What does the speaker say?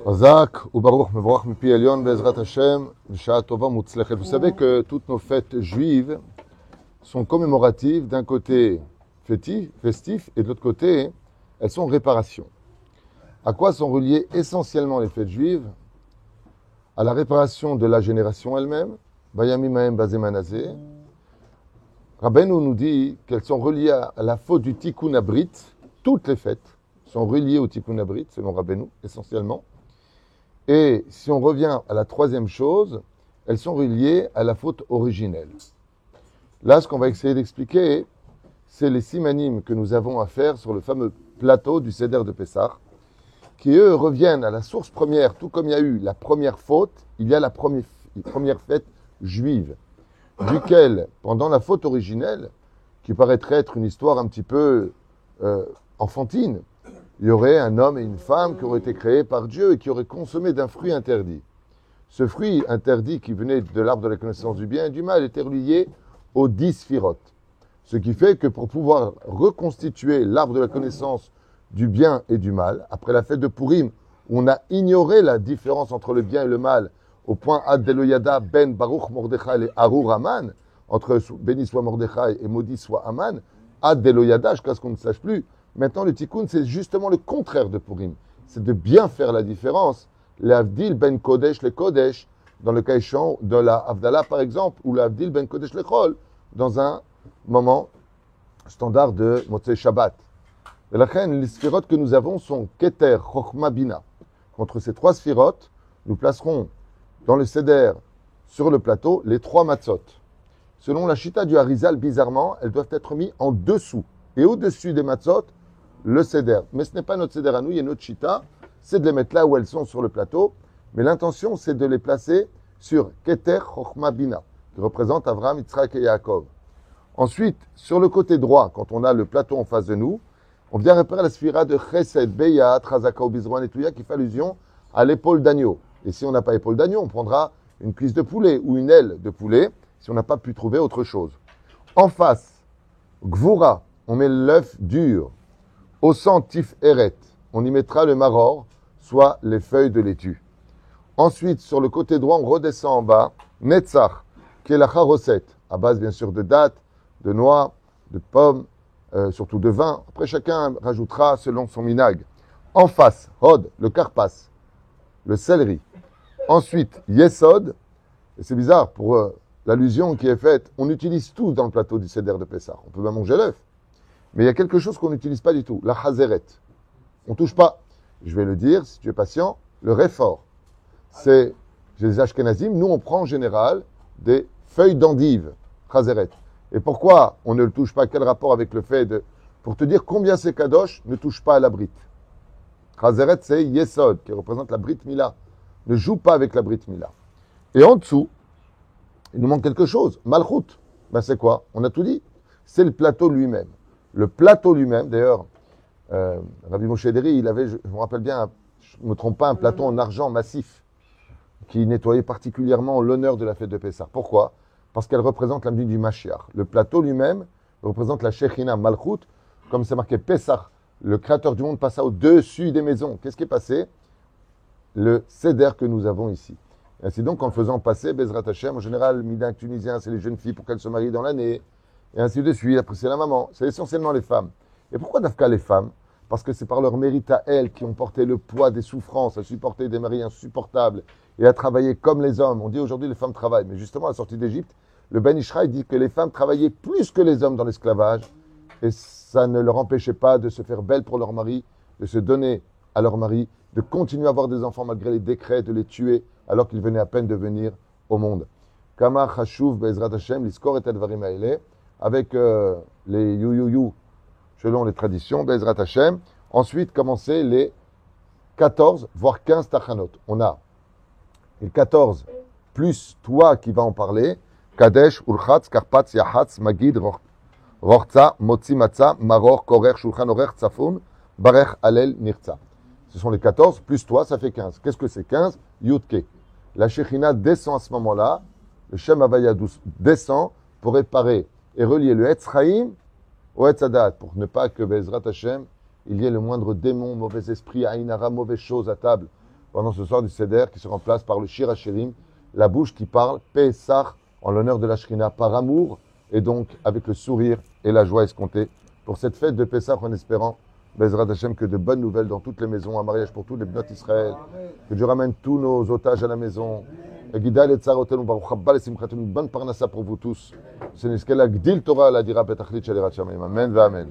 Chazak ou Baruch Mevorach Mipi Elyon Bezrat Hashem V'Shaa Tova Mutzlechet. Vous savez que toutes nos fêtes juives sont commémoratives, d'un côté festif, et de l'autre côté, elles sont réparation. À quoi sont reliées essentiellement les fêtes juives? À la réparation de la génération elle-même, Bayamim Mahem Bazé Manazé. Rabbeinu nous dit qu'elles sont reliées à la faute du Tikkun Abrit. Toutes les fêtes sont reliées au Tikkun Abrit, selon Rabbeinu, essentiellement. Et si on revient à la troisième chose, elles sont reliées à la faute originelle. Là, ce qu'on va essayer d'expliquer, c'est les simanim que nous avons à faire sur le fameux plateau du Seder de Pessah, qui eux reviennent à la source première, tout comme il y a eu la première faute, il y a la première fête juive, duquel, pendant la faute originelle, qui paraîtrait être une histoire un petit peu enfantine, il y aurait un homme et une femme qui auraient été créés par Dieu et qui auraient consommé d'un fruit interdit. Ce fruit interdit qui venait de l'arbre de la connaissance du bien et du mal était relié aux 10 sphirotes. Ce qui fait que pour pouvoir reconstituer l'arbre de la connaissance du bien et du mal, après la fête de Purim, où on a ignoré la différence entre le bien et le mal, au point Ad Deloyada ben Baruch Mordechai et Arur Aman, entre béni soit Mordechai et maudit soit Aman, Ad Deloyada, jusqu'à ce qu'on ne sache plus. Maintenant, le tikkun, c'est justement le contraire de Purim. C'est de bien faire la différence. L'Avdil ben Kodesh le Kodesh, dans le cas échéant de la Havdalah, par exemple, ou l'Avdil ben Kodesh le Chol, dans un moment standard de Motzei Shabbat. Et la reine, les sphirotes que nous avons sont Keter, Chochma, Bina. Contre ces 3 sphirotes, nous placerons dans le Seder, sur le plateau, les 3 matzot. Selon la Shita du Harizal, bizarrement, elles doivent être mises en dessous. Et au-dessus des matzot, le Seder. Mais ce n'est pas notre Seder à nous, il y a notre Shita, c'est de les mettre là où elles sont sur le plateau. Mais l'intention, c'est de les placer sur Keter, Chochma, Bina, qui représente Avraham, Yitzhak et Yaakov. Ensuite, sur le côté droit, quand on a le plateau en face de nous, on vient repérer la sphira de Chesed, Beyat, Razaka, Obizroan et Touya qui fait allusion à l'épaule d'agneau. Et si on n'a pas épaule d'agneau, on prendra une cuisse de poulet ou une aile de poulet si on n'a pas pu trouver autre chose. En face, Gvura, on met l'œuf dur. Au sang Tif Eret, on y mettra le maror, soit les feuilles de laitue. Ensuite, sur le côté droit, on redescend en bas, Netzach, qui est la charosset, à base bien sûr de dattes, de noix, de pommes, surtout de vin. Après, chacun rajoutera selon son minag. En face, Hod, le karpas, le céleri. Ensuite, Yesod, et c'est bizarre pour l'allusion qui est faite, on utilise tout dans le plateau du Seder de Pessah. On peut même manger l'œuf. Mais il y a quelque chose qu'on n'utilise pas du tout, la chazeret. On ne touche pas. Je vais le dire, si tu es patient, le réfort. C'est, les Ashkenazim, nous on prend en général des feuilles d'endive, chazeret. Et pourquoi on ne le touche pas? Quel rapport avec le fait de... Pour te dire combien ces kadosh ne touchent pas à la brite. Chazeret, c'est Yesod, qui représente la Brit Mila. Ne joue pas avec la Brit Mila. Et en dessous, il nous manque quelque chose. Malchut. Ben c'est quoi? On a tout dit. C'est le plateau lui-même. Le plateau lui-même, d'ailleurs, Rabbi Moshe Deri, il avait, je me rappelle bien, je ne me trompe pas, un plateau en argent massif qui nettoyait particulièrement l'honneur de la fête de Pessah. Pourquoi? Parce qu'elle représente l'âme du Mashiach. Le plateau lui-même représente la Shechina Malchut, comme c'est marqué Pessah, le créateur du monde passa au-dessus des maisons. Qu'est-ce qui est passé? Le Seder que nous avons ici. Et ainsi donc, en le faisant passer, Bezrat Hashem, en général, Midak tunisien, c'est les jeunes filles pour qu'elles se marient dans l'année, et ainsi de suite. Après, c'est la maman. C'est essentiellement les femmes. Et pourquoi d'Afka les femmes? Parce que c'est par leur mérite à elles qui ont porté le poids des souffrances, à supporter des maris insupportables et à travailler comme les hommes. On dit aujourd'hui les femmes travaillent, mais justement à la sortie d'Égypte, le Ben Ishraï dit que les femmes travaillaient plus que les hommes dans l'esclavage et ça ne leur empêchait pas de se faire belles pour leur mari, de se donner à leur mari, de continuer à avoir des enfants malgré les décrets, de les tuer alors qu'ils venaient à peine de venir au monde. Kama Chashuv Be'ezrat Hashem, l'Iskor et Advarim Haele, avec les you, selon les traditions, Be'ezrat Hashem. Ensuite, commencer les 14, voire 15 tachanot. On a les 14, plus toi qui vas en parler, Kadesh, Urchatz, Karpatz, Yahatz, Magid, Rochza, Motzi, Matza, Maror, Korer, Shulchan, Orer, Tzafun, Barech, Alel, Nirtza. Ce sont les 14, plus toi, ça fait 15. Qu'est-ce que c'est 15? Yudke. La Shechina descend à ce moment-là, le Shem Havaya descend pour réparer et relier le Etz Chaim au Etz Hadat, pour ne pas que Bezrat Hashem, il y ait le moindre démon, mauvais esprit, Aïnara, mauvaise chose à table, pendant ce soir du Seder qui se remplace par le Shir HaShirim, la bouche qui parle, Pesach, en l'honneur de la Shrina, par amour et donc avec le sourire et la joie escomptée pour cette fête de Pesach en espérant, Bezrat Hashem, que de bonnes nouvelles dans toutes les maisons, un mariage pour tous les Bnot Israël, que Dieu ramène tous nos otages à la maison, Gidal et Tsarotel, Baruch Haba et Simchat, une bonne parnassa pour vous tous. C'est ce qu'elle a Gdil Torah, la dira Betachlit Shalirat Shamayim. Amen, va Amen.